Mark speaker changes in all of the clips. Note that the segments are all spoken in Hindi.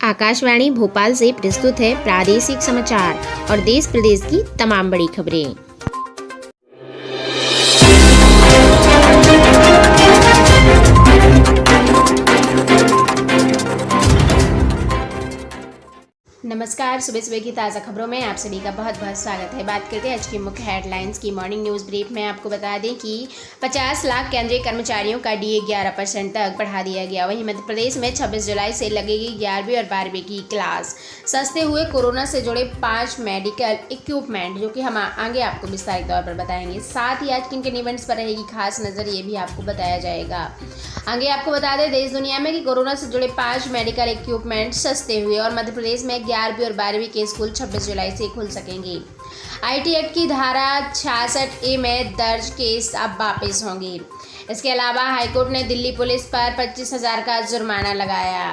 Speaker 1: आकाशवाणी भोपाल से प्रस्तुत है प्रादेशिक समाचार और देश प्रदेश की तमाम बड़ी खबरें। नमस्कार, सुबह सुबह की ताज़ा खबरों में आप सभी का बहुत बहुत स्वागत है। बात करते हैं आज की मुख्य हेडलाइंस की। मॉर्निंग न्यूज़ ब्रीफ में आपको बता दें कि 50 लाख केंद्रीय कर्मचारियों का डीए 11% तक बढ़ा दिया गया। वहीं मध्य प्रदेश में 26 जुलाई से लगेगी 11वीं और 12वीं की क्लास। सस्ते हुए कोरोना से जुड़े 5 मेडिकल इक्विपमेंट, जो कि हम आगे आपको विस्तारित तौर पर बताएंगे। साथ ही आज किन किन इवेंट्स पर रहेगी खास नज़र, ये भी आपको बताया जाएगा। आगे आपको बता दें देश दुनिया में कि कोरोना से जुड़े 5 मेडिकल इक्विपमेंट सस्ते हुए और मध्य प्रदेश में 11वीं और 12वीं के स्कूल 26 जुलाई से खुल सकेंगे। आईटी एक्ट की धारा 66A में दर्ज केस अब वापस होंगे। इसके अलावा हाईकोर्ट ने दिल्ली पुलिस पर 25,000 का जुर्माना लगाया।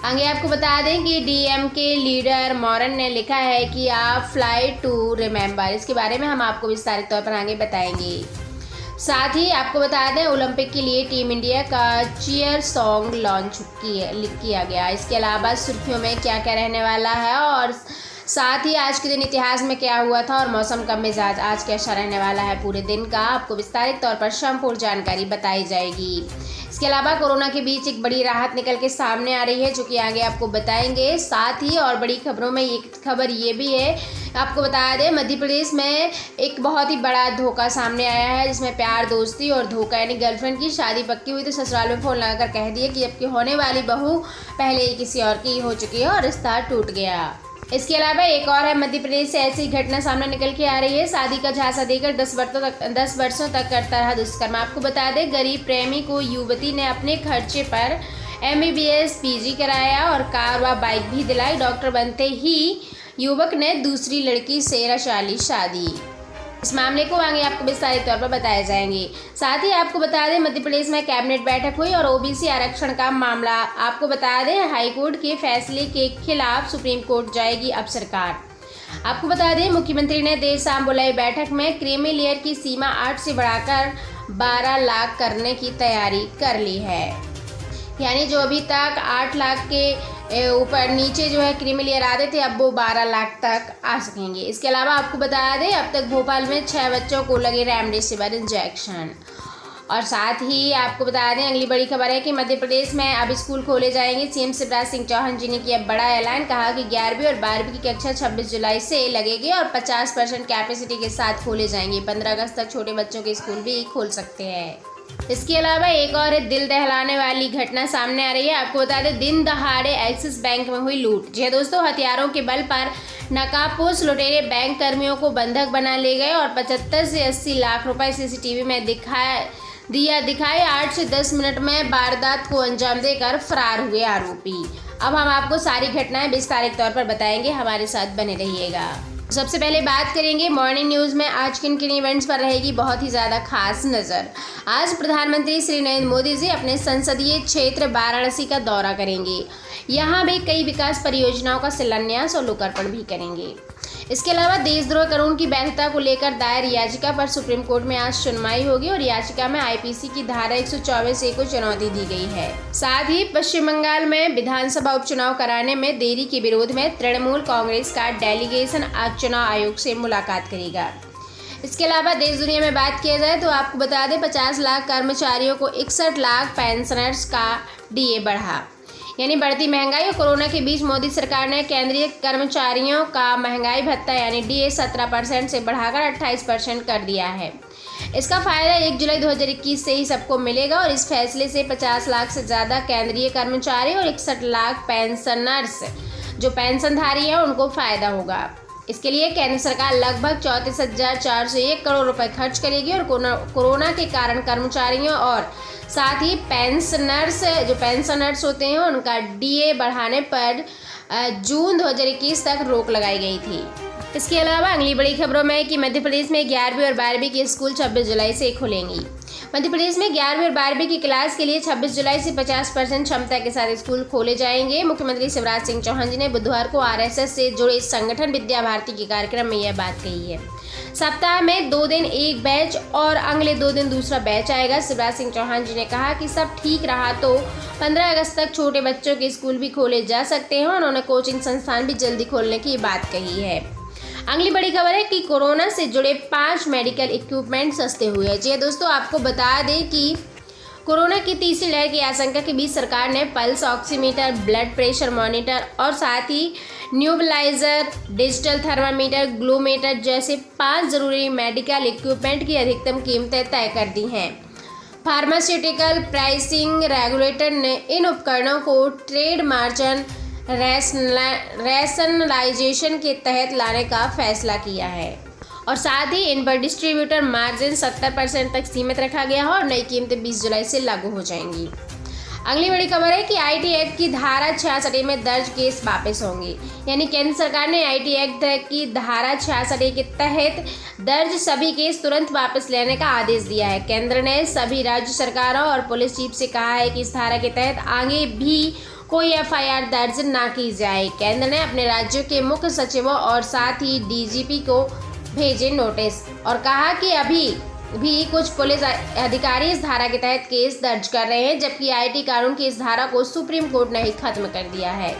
Speaker 1: आगे आपको बता दें कि डीएमके लीडर मॉरन ने लिखा है कि आप फ्लाई टू रिमेंबर। इसके बारे में हम आपको विस्तारित तौर पर आगे बताएंगे। साथ ही आपको बता दें ओलंपिक के लिए टीम इंडिया का चीयर सॉन्ग लॉन्च किया गया। इसके अलावा सुर्खियों में क्या क्या रहने वाला है और साथ ही आज के दिन इतिहास में क्या हुआ था और मौसम का मिजाज आज कैसा रहने वाला है पूरे दिन का, आपको विस्तारित तौर पर संपूर्ण जानकारी बताई जाएगी। इसके अलावा कोरोना के बीच एक बड़ी राहत निकल के सामने आ रही है, जो कि आगे आपको बताएंगे। साथ ही और बड़ी खबरों में एक खबर ये भी है, आपको बता दें मध्य प्रदेश में एक बहुत ही बड़ा धोखा सामने आया है, जिसमें प्यार दोस्ती और धोखा, यानी गर्लफ्रेंड की शादी पक्की हुई तो ससुराल में फ़ोन लगाकर कह दिया कि अब की होने वाली बहू पहले ही किसी और की हो चुकी है और रिश्ता टूट गया। इसके अलावा एक और है, मध्य प्रदेश से ऐसी घटना सामने निकल के आ रही है। शादी का झांसा देकर 10 वर्षों तक करता रहा दुष्कर्म। आपको बता दें गरीब प्रेमी को युवती ने अपने खर्चे पर MBBS PG कराया और कार व बाइक भी दिलाई। डॉक्टर बनते ही युवक ने दूसरी लड़की से रचा ली शादी। इस मामले को आगे आपको विस्तारित तौर पर बताए जाएंगे। साथ ही आपको बता दें मध्य प्रदेश में कैबिनेट बैठक हुई और OBC आरक्षण का मामला, आपको बता दें हाईकोर्ट के फैसले के खिलाफ सुप्रीम कोर्ट जाएगी अब सरकार। आपको बता दें मुख्यमंत्री ने देर शाम बुलाई बैठक में क्रीमी लेयर की सीमा 8 से बढ़ाकर 12 लाख करने की तैयारी कर ली है। यानी जो अभी तक 8 लाख के ऊपर नीचे जो है क्रीमी लेयर आते थे, अब वो 12 लाख तक आ सकेंगे। इसके अलावा आपको बता दें अब तक भोपाल में 6 बच्चों को लगे रेमडेसिविर इंजेक्शन। और साथ ही आपको बता दें अगली बड़ी खबर है कि मध्य प्रदेश में अब स्कूल खोले जाएंगे। CM शिवराज सिंह चौहान जी ने किया बड़ा ऐलान, कहा कि 11वीं और 12वीं की कक्षा 26 जुलाई से लगेगी और 50% कैपेसिटी के साथ खोले जाएंगे। 15 अगस्त तक छोटे बच्चों के स्कूल भी खोल सकते हैं। इसके अलावा एक और दिल दहलाने वाली घटना सामने आ रही है। आपको बता दें दिन दहाड़े एक्सिस बैंक में हुई लूट। जी दोस्तों, हथियारों के बल पर नकाबपोश लुटेरे बैंक कर्मियों को बंधक बना ले गए और 75 से 80 लाख रुपए CCTV में दिखाए 8 से 10 मिनट में वारदात को अंजाम देकर फरार हुए आरोपी। अब हम आपको सारी घटनाएं विस्तारित तौर पर बताएंगे, हमारे साथ बने रहिएगा। सबसे पहले बात करेंगे मॉर्निंग न्यूज़ में आज किन किन इवेंट्स पर रहेगी बहुत ही ज़्यादा खास नज़र। आज प्रधानमंत्री श्री नरेंद्र मोदी जी अपने संसदीय क्षेत्र वाराणसी का दौरा करेंगे। यहाँ भी कई विकास परियोजनाओं का शिलान्यास और लोकार्पण भी करेंगे। इसके अलावा देशद्रोह कानून की वैधता को लेकर दायर याचिका पर सुप्रीम कोर्ट में आज सुनवाई होगी और याचिका में IPC की धारा 124A को चुनौती दी गई है। साथ ही पश्चिम बंगाल में विधानसभा उपचुनाव कराने में देरी के विरोध में तृणमूल कांग्रेस का डेलीगेशन आज चुनाव आयोग से मुलाकात करेगा। इसके अलावा देश दुनिया में बात किया जाए तो आपको बता दें 50 लाख कर्मचारियों को 61 लाख पेंशनर्स का DA बढ़ा। यानी बढ़ती महंगाई और कोरोना के बीच मोदी सरकार ने केंद्रीय कर्मचारियों का महंगाई भत्ता यानी DA 17% से बढ़ाकर 28% कर दिया है। इसका फ़ायदा 1 जुलाई 2021 से ही सबको मिलेगा और इस फैसले से 50 लाख से ज़्यादा केंद्रीय कर्मचारी और 61 लाख पेंशनर्स जो पेंशनधारी हैं उनको फ़ायदा होगा। इसके लिए केंद्र सरकार लगभग 34,401 करोड़ रुपए खर्च करेगी और कोरोना के कारण कर्मचारियों और साथ ही पेंशनर्स होते हैं उनका DA बढ़ाने पर जून 2021 तक रोक लगाई गई थी। इसके अलावा अगली बड़ी खबरों में कि मध्य प्रदेश में 11वीं और 12वीं के स्कूल 26 जुलाई से खुलेंगी। मध्य प्रदेश में 11वीं और 12वीं की क्लास के लिए 26 जुलाई से 50% क्षमता के साथ स्कूल खोले जाएंगे। मुख्यमंत्री शिवराज सिंह चौहान जी ने बुधवार को आरएसएस से जुड़े संगठन विद्या भारती के कार्यक्रम में यह बात कही है। सप्ताह में 2 दिन एक बैच और अगले 2 दिन दूसरा बैच आएगा। शिवराज सिंह चौहान जी ने कहा कि सब ठीक रहा तो 15 अगस्त तक छोटे बच्चों के स्कूल भी खोले जा सकते हैं। उन्होंने कोचिंग संस्थान भी जल्दी खोलने की बात कही है। अगली बड़ी खबर है कि कोरोना से जुड़े 5 मेडिकल इक्विपमेंट सस्ते हुए हैं। जी दोस्तों, आपको बता दें कि कोरोना की तीसरी लहर की आशंका के बीच सरकार ने pulse oximeter, blood pressure monitor और साथ ही न्यूबलाइजर, डिजिटल थर्मामीटर, ग्लूमीटर जैसे 5 जरूरी मेडिकल इक्विपमेंट की अधिकतम कीमतें तय कर दी हैं। फार्मास्यूटिकल प्राइसिंग रेगुलेटर ने इन उपकरणों को ट्रेड मार्जिन रैशनलाइजेशन के तहत लाने का फैसला किया है और साथ ही इन पर डिस्ट्रीब्यूटर मार्जिन 70% तक सीमित रखा गया है और नई कीमतें 20 जुलाई से लागू हो जाएंगी। अगली बड़ी खबर है कि आईटी एक्ट की धारा 66 में दर्ज केस वापस होंगी। यानी केंद्र सरकार ने आईटी एक्ट की धारा 66 के तहत दर्ज सभी केस तुरंत वापस लेने का आदेश दिया है। केंद्र ने सभी राज्य सरकारों और पुलिस चीफ से कहा है कि इस धारा के तहत आगे भी कोई एफआईआर दर्ज ना की जाए। केंद्र ने अपने राज्यों के मुख्य सचिवों और साथ ही डीजीपी को भेजे नोटिस और कहा कि अभी भी कुछ पुलिस अधिकारी इस धारा के तहत केस दर्ज कर रहे हैं, जबकि आईटी कानून की इस धारा को सुप्रीम कोर्ट ने ही खत्म कर दिया है।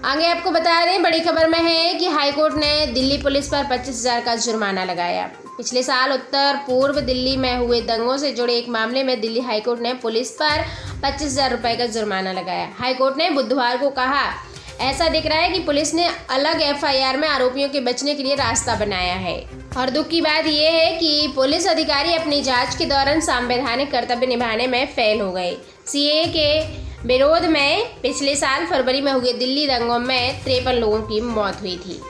Speaker 1: आगे आपको बता दें, बड़ी खबर में है कि हाईकोर्ट ने दिल्ली पुलिस पर 25,000 का जुर्माना लगाया। पिछले साल उत्तर पूर्व दिल्ली में हुए दंगों से जुड़े एक मामले में दिल्ली हाईकोर्ट ने पुलिस पर 25,000 रुपये का जुर्माना लगाया। हाईकोर्ट ने बुधवार को कहा, ऐसा दिख रहा है कि पुलिस ने अलग एफआईआर में आरोपियों के बचने के लिए रास्ता बनाया है। और दुख की बात यह है कि पुलिस अधिकारी अपनी जांच के दौरान संवैधानिक कर्तव्य निभाने में फेल हो गए। सीएए के विरोध में पिछले साल फरवरी में हुए दिल्ली दंगों में 53 लोगों की मौत हुई थी।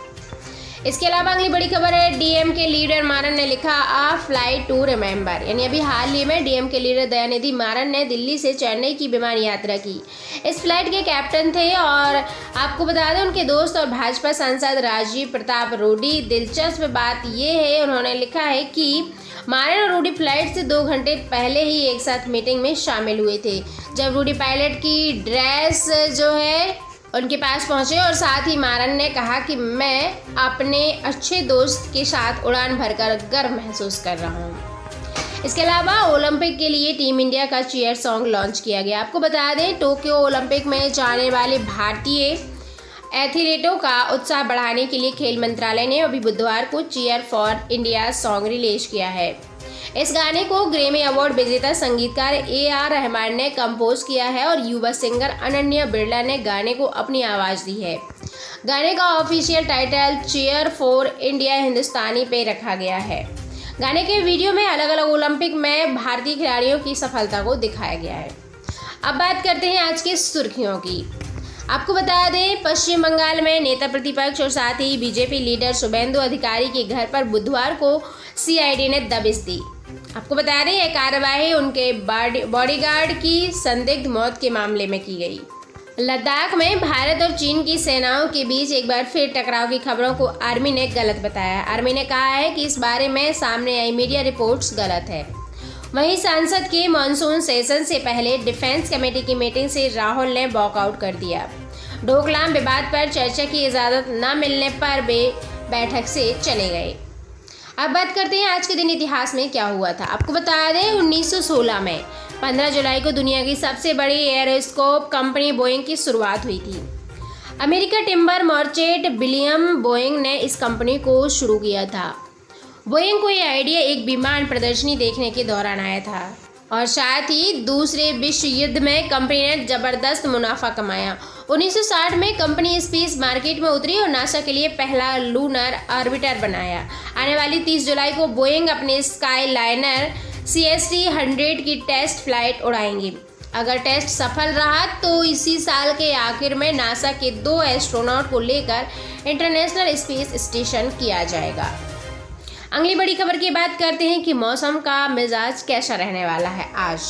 Speaker 1: इसके अलावा अगली बड़ी खबर है, डीएम के लीडर मारन ने लिखा आ फ्लाइट टू रिमेंबर। यानी अभी हाल ही में डीएम के लीडर दयानिधि मारन ने दिल्ली से चेन्नई की विमान यात्रा की। इस फ्लाइट के कैप्टन थे और आपको बता दें उनके दोस्त और भाजपा सांसद राजीव प्रताप रूडी। दिलचस्प बात यह है, उन्होंने लिखा है कि मारन और रूडी फ्लाइट से 2 घंटे पहले ही एक साथ मीटिंग में शामिल हुए थे, जब रूडी पायलट की ड्रेस जो है उनके पास पहुंचे और साथ ही मारन ने कहा कि मैं अपने अच्छे दोस्त के साथ उड़ान भरकर गर्व महसूस कर रहा हूं। इसके अलावा ओलंपिक के लिए टीम इंडिया का चीयर सॉन्ग लॉन्च किया गया। आपको बता दें, टोक्यो ओलंपिक में जाने वाले भारतीय एथलीटों का उत्साह बढ़ाने के लिए खेल मंत्रालय ने अभी बुधवार को cheer for India song release किया है। इस गाने को ग्रैमी अवार्ड विजेता संगीतकार AR रहमान ने कंपोज किया है और युवा सिंगर अनन्या बिरला ने गाने को अपनी आवाज़ दी है। गाने का official title cheer for India Hindustani पे रखा गया है। गाने के वीडियो में अलग अलग ओलंपिक में भारतीय खिलाड़ियों की सफलता को दिखाया गया है। अब बात करते हैं आज की सुर्खियों की। आपको बता दें, पश्चिम बंगाल में नेता प्रतिपक्ष और साथ ही बीजेपी लीडर शुभेंदु अधिकारी के घर पर बुधवार को सीआईडी ने दबिश दी। आपको बता दें, यह कार्रवाई उनके बॉडीगार्ड की संदिग्ध मौत के मामले में की गई। लद्दाख में भारत और चीन की सेनाओं के बीच एक बार फिर टकराव की खबरों को आर्मी ने गलत बताया। आर्मी ने कहा है कि इस बारे में सामने आई मीडिया रिपोर्ट्स गलत है। वहीं संसद के मॉनसून सेशन से पहले डिफेंस कमेटी की मीटिंग से राहुल ने वॉकआउट कर दिया। डोकलाम विवाद पर चर्चा की इजाज़त न मिलने पर वे बैठक से चले गए। अब बात करते हैं आज के दिन इतिहास में क्या हुआ था। आपको बता दें, 1916 में 15 जुलाई को दुनिया की सबसे बड़ी एयरोस्पेस कंपनी बोइंग की शुरुआत हुई थी। America timber merchant William Boeing ने इस कंपनी को शुरू किया था। बोइंग को यह आइडिया एक विमान प्रदर्शनी देखने के दौरान आया था और साथ ही दूसरे विश्व युद्ध में कंपनी ने जबरदस्त मुनाफा कमाया। 1960 में कंपनी स्पेस मार्केट में उतरी और नासा के लिए पहला लूनर ऑर्बिटर बनाया। आने वाली 30 जुलाई को बोइंग अपने स्काई लाइनर CST-100 की टेस्ट फ्लाइट उड़ाएंगी। अगर टेस्ट सफल रहा तो इसी साल के आखिर में नासा के 2 एस्ट्रोनॉट को लेकर इंटरनेशनल स्पेस स्टेशन किया जाएगा। अगली बड़ी खबर की बात करते हैं कि मौसम का मिजाज कैसा रहने वाला है आज।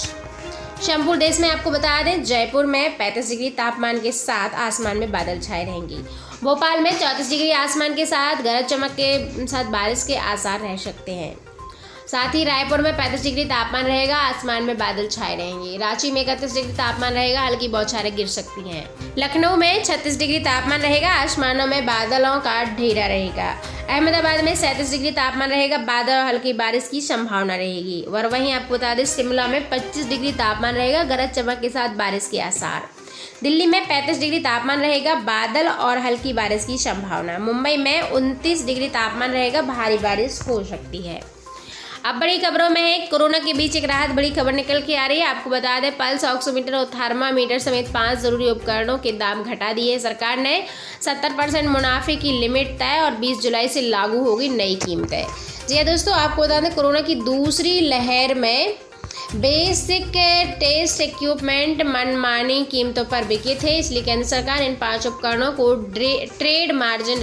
Speaker 1: संपूर्ण देश में आपको बता दें, जयपुर में 35 डिग्री तापमान के साथ आसमान में बादल छाए रहेंगे। भोपाल में 34 डिग्री आसमान के साथ गरज चमक के साथ बारिश के आसार रह सकते हैं। साथ ही रायपुर में 35 डिग्री तापमान रहेगा, आसमान में बादल छाए रहेंगे। रांची में 31 डिग्री तापमान रहेगा, हल्की बौछारें गिर सकती हैं। लखनऊ में 36 डिग्री तापमान रहेगा, आसमानों में बादलों का ढेरा रहेगा। अहमदाबाद में 37 डिग्री तापमान रहेगा, बादल और हल्की बारिश की संभावना रहेगी। और वहीं आपको बता दें, शिमला में 25 डिग्री तापमान रहेगा, गरज चमक के साथ बारिश के आसार। दिल्ली में 35 डिग्री तापमान रहेगा, बादल और हल्की बारिश की संभावना। मुंबई में 29 डिग्री तापमान रहेगा, भारी बारिश हो सकती है। अब बड़ी खबरों में है, कोरोना के बीच एक राहत बड़ी खबर निकल के आ रही है। आपको बता दें, पल्स ऑक्सीमीटर और थर्मामीटर समेत 5 जरूरी उपकरणों के दाम घटा दिए। सरकार ने 70% मुनाफे की लिमिट तय और 20 जुलाई से लागू होगी नई कीमतें। जी हाँ दोस्तों, आपको बता दें, कोरोना की दूसरी लहर में बेसिक टेस्ट इक्विपमेंट मनमानी कीमतों पर बिके थे, इसलिए केंद्र सरकार इन 5 उपकरणों को ट्रेड मार्जिन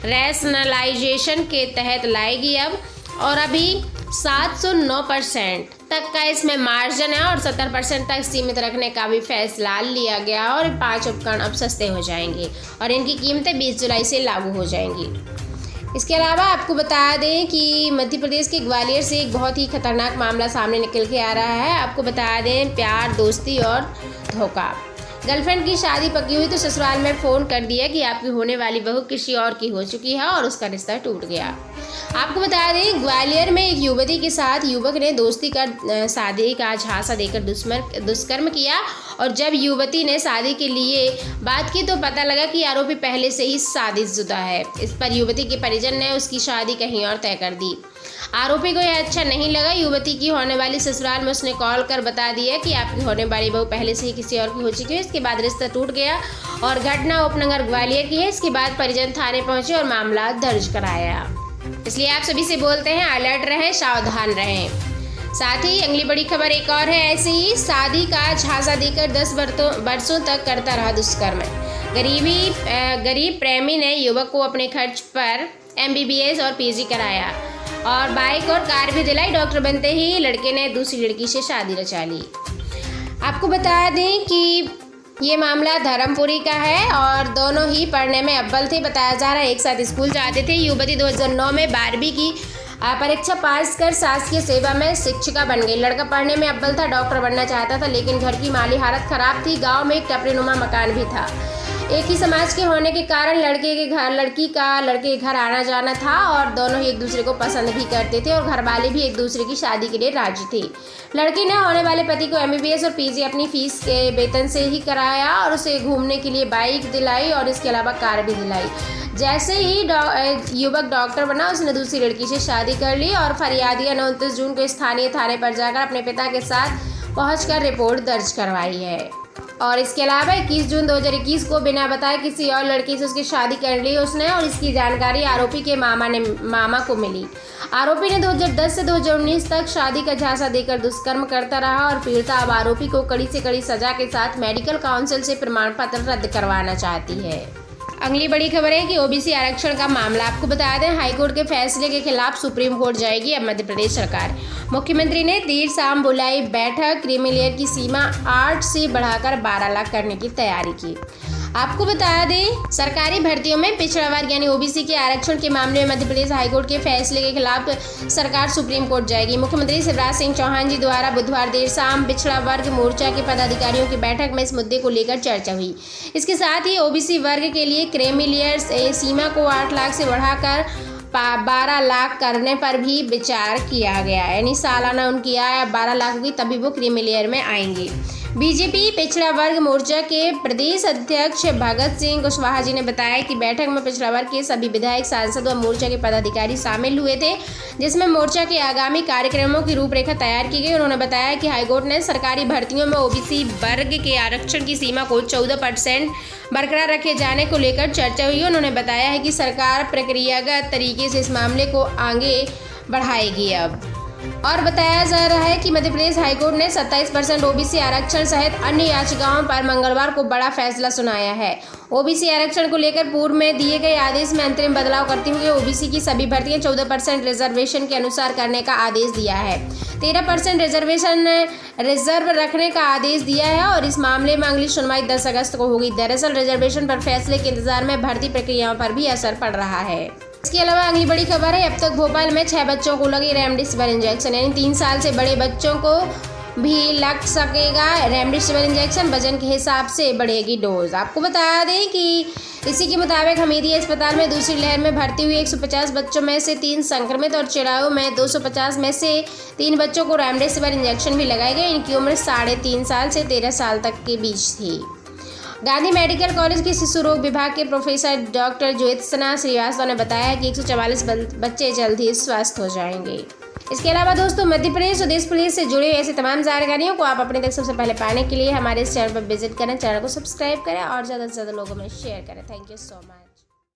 Speaker 1: रैशनलाइजेशन के तहत लाएगी अब। और अभी 709% तक का इसमें मार्जिन है और 70% तक सीमित रखने का भी फैसला लिया गया और 5 उपकरण अब सस्ते हो जाएंगे और इनकी कीमतें 20 जुलाई से लागू हो जाएंगी। इसके अलावा आपको बता दें कि मध्य प्रदेश के ग्वालियर से एक बहुत ही खतरनाक मामला सामने निकल के आ रहा है। आपको बता दें, प्यार, दोस्ती और धोखा। गर्लफ्रेंड की शादी पकी हुई तो ससुराल में फ़ोन कर दिया कि आपकी होने वाली बहू किसी और की हो चुकी है और उसका रिश्ता टूट गया। आपको बता दें, ग्वालियर में एक युवती के साथ युवक ने दोस्ती कर शादी का झांसा देकर दुष्कर्म किया और जब युवती ने शादी के लिए बात की तो पता लगा कि आरोपी पहले से ही शादीशुदा है। इस पर युवती के परिजन ने उसकी शादी कहीं और तय कर दी। आरोपी को यह अच्छा नहीं लगा। युवती की होने वाली ससुराल में उसने कॉल कर बता दिया कि आपकी होने वाली बहू पहले से ही किसी और की हो चुकी है। इसके बाद रिश्ता टूट गया और घटना उपनगर ग्वालियर की है। इसके बाद परिजन थाने पहुंचे और मामला दर्ज कराया। इसलिए आप सभी से बोलते हैं, अलर्ट रहें, सावधान रहें। साथ ही अगली बड़ी खबर एक और है, ऐसे ही शादी का झांसा देकर 10 वर्षों तक करता रहा दुष्कर्म। गरीब प्रेमी ने युवक को अपने खर्च पर MBBS और PG कराया और बाइक और कार भी दिलाई। डॉक्टर बनते ही लड़के ने दूसरी लड़की से शादी रचा ली। आपको बता दें कि ये मामला धर्मपुरी का है और दोनों ही पढ़ने में अव्वल थे। बताया जा रहा है एक साथ स्कूल जाते थे। युवती 2009 में 12वीं की परीक्षा पास कर शासकीय सेवा में शिक्षिका बन गई। लड़का पढ़ने में अव्वल था, डॉक्टर बनना चाहता था, लेकिन घर की माली हालत खराब थी। गांव में एक टपरीनुमा मकान भी था। एक ही समाज के होने के कारण लड़के के घर आना जाना था और दोनों ही एक दूसरे को पसंद भी करते थे और घर वाले भी एक दूसरे की शादी के लिए राजी थे। लड़की ने होने वाले पति को MBBS और PG अपनी फीस के वेतन से ही कराया और उसे घूमने के लिए बाइक दिलाई और इसके अलावा कार भी दिलाई। जैसे ही युवक डॉक्टर बना, उसने दूसरी लड़की से शादी कर ली और फरियादिया ने 29 जून को स्थानीय थाने पर जाकर अपने पिता के साथ पहुंचकर रिपोर्ट दर्ज करवाई है। और इसके अलावा 21 जून 2021 को बिना बताए किसी और लड़की से उसकी शादी कर ली उसने और इसकी जानकारी आरोपी के मामा को मिली। आरोपी ने 2010 से 2019 तक शादी का झांसा देकर दुष्कर्म करता रहा और पीड़िता अब आरोपी को कड़ी से कड़ी सजा के साथ मेडिकल काउंसिल से प्रमाण पत्र रद्द करवाना चाहती है। अगली बड़ी खबर है कि OBC आरक्षण का मामला। आपको बता दें, हाईकोर्ट के फैसले के खिलाफ सुप्रीम कोर्ट जाएगी अब मध्य प्रदेश सरकार। मुख्यमंत्री ने देर शाम बुलाई बैठक, क्रीमी लेयर की सीमा 8 से बढ़ाकर 12 लाख करने की तैयारी की। आपको बता दें, सरकारी भर्तियों में पिछड़ा वर्ग यानी OBC के आरक्षण के मामले में मध्य प्रदेश हाईकोर्ट के फैसले के खिलाफ सरकार सुप्रीम कोर्ट जाएगी। मुख्यमंत्री शिवराज सिंह चौहान जी द्वारा बुधवार देर शाम पिछड़ा वर्ग मोर्चा के पदाधिकारियों की बैठक में इस मुद्दे को लेकर चर्चा हुई। इसके साथ ही OBC वर्ग के लिए क्रीमी लेयर सीमा को 8 लाख से बढ़ाकर 12 लाख करने पर भी विचार किया गया। यानी सालाना उनकी आय 12 लाख होगी, तभी वो क्रीमी लेयर में आएंगे। बीजेपी पिछड़ा वर्ग मोर्चा के प्रदेश अध्यक्ष भगत सिंह कुशवाहा जी ने बताया कि बैठक में पिछड़ा वर्ग के सभी विधायक, सांसद व मोर्चा के पदाधिकारी शामिल हुए थे, जिसमें मोर्चा के आगामी कार्यक्रमों की रूपरेखा तैयार की गई। उन्होंने बताया कि हाईकोर्ट ने सरकारी भर्तियों में OBC वर्ग के आरक्षण की सीमा को 14% बरकरार रखे जाने को लेकर चर्चा हुई। उन्होंने बताया है कि सरकार प्रक्रियागत तरीके से इस मामले को आगे बढ़ाएगी। अब और बताया जा रहा है कि मध्य प्रदेश हाईकोर्ट ने 27% ओबीसी आरक्षण सहित अन्य याचिकाओं पर मंगलवार को बड़ा फैसला सुनाया है। ओबीसी आरक्षण को लेकर पूर्व में दिए गए आदेश में अंतरिम बदलाव करते हुए ओबीसी की सभी भर्तियां 14% रिजर्वेशन के अनुसार करने का आदेश दिया है। 13% रिजर्वेशन रिजर्व रखने का आदेश दिया है और इस मामले में अगली सुनवाई 10 अगस्त को होगी। दरअसल रिजर्वेशन पर फैसले के इंतजार में भर्ती प्रक्रियाओं पर भी असर पड़ रहा है। इसके अलावा अगली बड़ी खबर है, अब तक भोपाल में 6 बच्चों को लगी रेमडेसिविर इंजेक्शन, यानी 3 साल से बड़े बच्चों को भी लग सकेगा रेमडेसिविर इंजेक्शन। वजन के हिसाब से बढ़ेगी डोज। आपको बता दें कि इसी के मुताबिक हमीदिया अस्पताल में दूसरी लहर में भर्ती हुए 150 बच्चों में से 3 संक्रमित और चिड़ाऊ में 250 में से 3 बच्चों को रेमडेसिविर इंजेक्शन भी लगाए गए। इनकी उम्र 3.5 साल से 13 साल तक के बीच थी। गांधी मेडिकल कॉलेज के शिशु रोग विभाग के प्रोफेसर डॉक्टर ज्योत्सना श्रीवास्तव ने बताया कि 144 बच्चे जल्द ही स्वस्थ हो जाएंगे। इसके अलावा दोस्तों, मध्य प्रदेश और देश पुलिस से जुड़े ऐसी तमाम जानकारियों को आप अपने तक सबसे पहले पाने के लिए हमारे इस चैनल पर विजिट करें, चैनल को सब्सक्राइब करें और ज़्यादा से ज़्यादा लोगों में शेयर करें। Thank you so much.